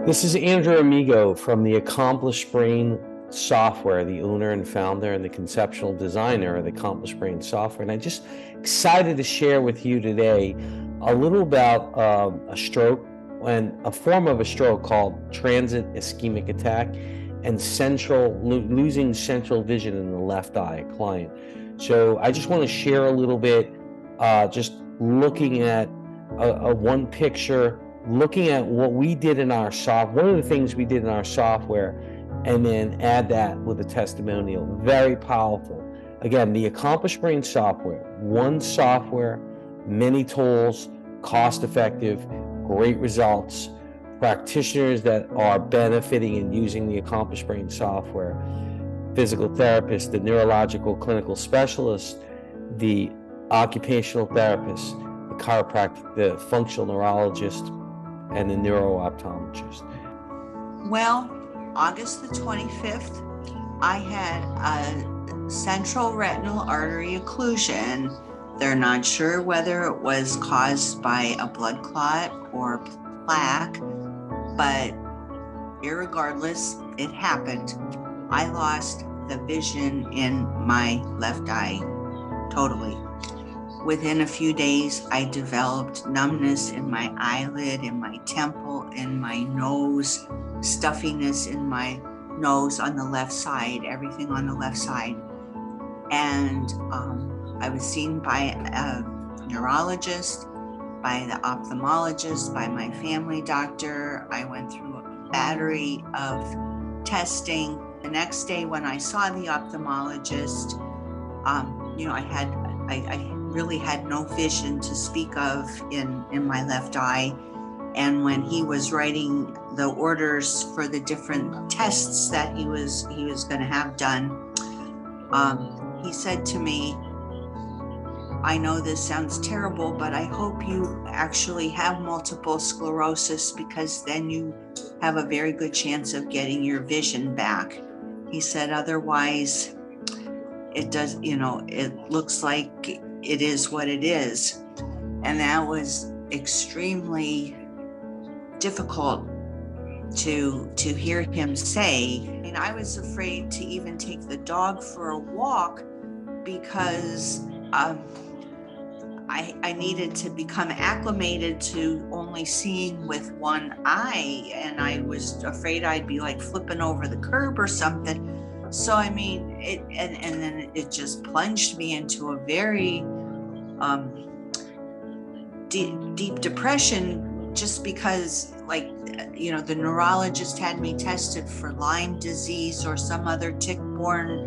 This is Andrew Amigo from the Accomplished Brain Software, the owner and founder and the conceptual designer of the Accomplished Brain Software. And I'm just excited to share with you today a little about a stroke and a form of a stroke called transient ischemic attack and losing central vision in the left eye, a client. So I just want to share a little bit, just looking at a one picture, looking at what we did in our software, one of the things we did in our software, and then add that with a testimonial. Very powerful. Again, the Accomplished Brain Software, one software, many tools, cost effective, great results, practitioners that are benefiting and using the Accomplished Brain Software, physical therapists, the neurological clinical specialists, the occupational therapist, the chiropractic, the functional neurologist, and the neuro-optometrist. Well, August the 25th, I had a central retinal artery occlusion. They're not sure whether it was caused by a blood clot or plaque, but irregardless, it happened. I lost the vision in my left eye totally. Within a few days, I developed numbness in my eyelid, in my temple, in my nose, stuffiness in my nose on the left side, everything on the left side. And I was seen by a neurologist, by the ophthalmologist, by my family doctor. I went through a battery of testing. The next day when I saw the ophthalmologist, I really had no vision to speak of in my left eye. And when he was writing the orders for the different tests that he was going to have done, he said to me, "I know this sounds terrible, but I hope you actually have multiple sclerosis, because then you have a very good chance of getting your vision back." He said, "Otherwise, it looks like it is what it is." And that was extremely difficult to hear him say. And I was afraid to even take the dog for a walk, because I needed to become acclimated to only seeing with one eye, and I was afraid I'd be like flipping over the curb or something. So I mean, and then it just plunged me into a very deep depression, just because, the neurologist had me tested for Lyme disease or some other tick-borne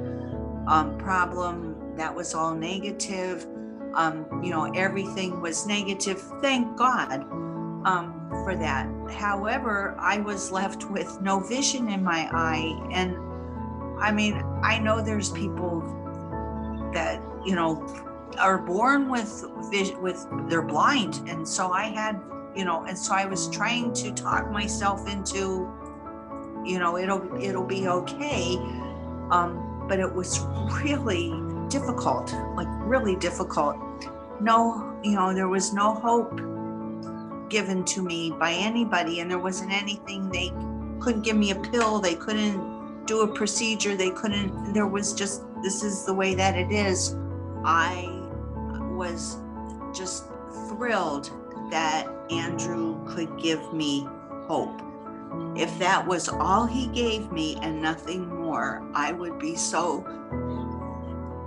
problem. That was all negative. Everything was negative. Thank God for that. However, I was left with no vision in my eye. And I mean, I know there's people that, are born with vision, they're blind. And so I had, and so I was trying to talk myself into, it'll be okay. But it was really difficult, really difficult. No, there was no hope given to me by anybody, and there wasn't anything. They couldn't give me a pill. They couldn't do a procedure. There was just, this is the way that it is. I was just thrilled that Andrew could give me hope. If that was all he gave me and nothing more, I would be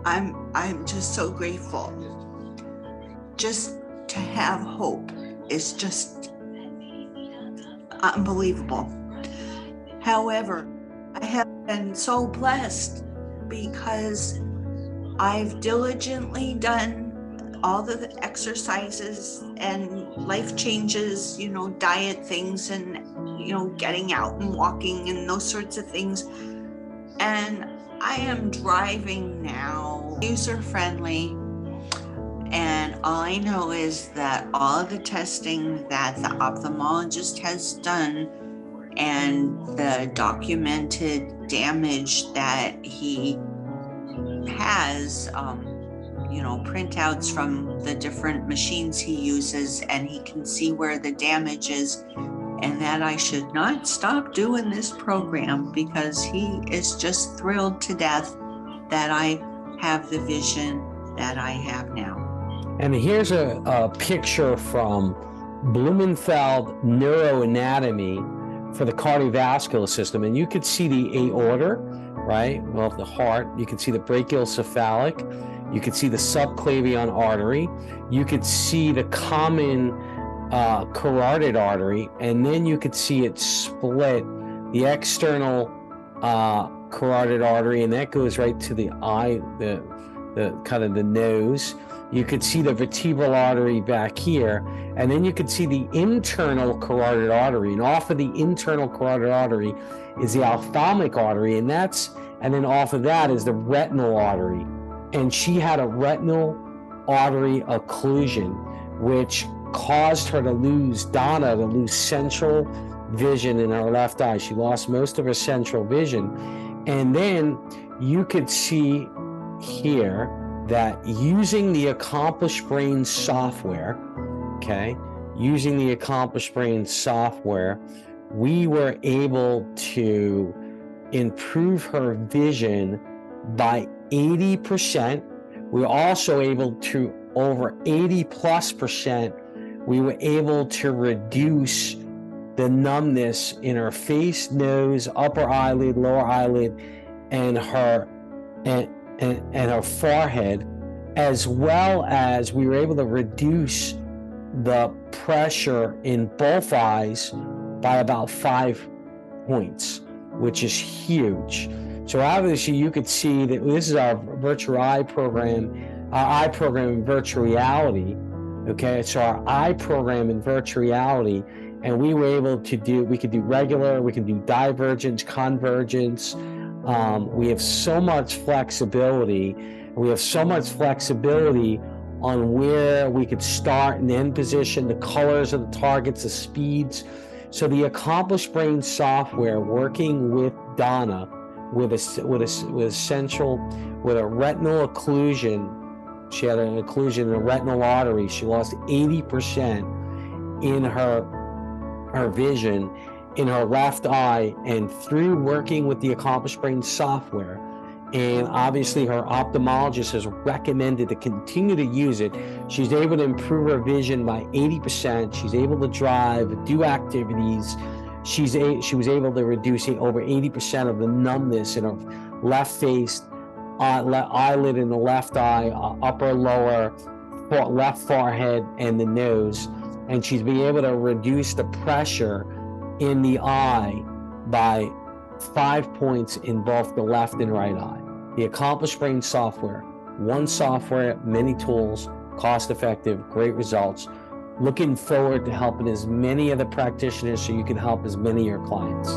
I'm just so grateful. Just to have hope is just unbelievable. However, I have been so blessed because I've diligently done all the exercises and life changes, diet things, and, getting out and walking and those sorts of things. And I am driving now, user-friendly. And all I know is that all of the testing that the ophthalmologist has done and the documented damage that he has, printouts from the different machines he uses, and he can see where the damage is. and that I should not stop doing this program because he is just thrilled to death that I have the vision that I have now. And here's a picture from Blumenfeld neuroanatomy for the cardiovascular system. And you could see the aorta, right? Well, the heart. You can see the brachiocephalic. You could see the subclavian artery. You could see the common carotid artery. And then you could see it split, the external carotid artery, and that goes right to the eye, the kind of the nose. You could see the vertebral artery back here, and then you could see the internal carotid artery, and off of the internal carotid artery is the ophthalmic artery, and then off of that is the retinal artery. And she had a retinal artery occlusion, which caused her to lose, Donna, to lose central vision in her left eye. She lost most of her central vision. And then you could see here that using the Accomplished Brain software, using the Accomplished Brain software, we were able to improve her vision by 80%. We were also able to, over 80+%, we were able to reduce the numbness in her face, nose, upper eyelid, lower eyelid, and her forehead, as well as we were able to reduce the pressure in both eyes by about 5 points, which is huge. So obviously you could see that this is our virtual eye program, in virtual reality. So our eye program in virtual reality, and we were able to we could do regular, we can do divergence, convergence. We have so much flexibility. We have so much flexibility on where we could start and end position, the colors of the targets, the speeds. So the Accomplished Brain software, working with Donna, with a retinal occlusion. She had an occlusion in the retinal artery. She lost 80% in her vision in her left eye, and through working with the Accomplished Brain software, and obviously her ophthalmologist has recommended to continue to use it, she's able to improve her vision by 80%. She's able to drive, do activities. She was able to reduce over 80% of the numbness in her left face, eyelid in the left eye, upper, lower, left forehead, and the nose. And she's been able to reduce the pressure in the eye by 5 points in both the left and right eye. The Accomplished Brain software, one software, many tools, cost effective, great results. Looking forward to helping as many of the practitioners so you can help as many of your clients.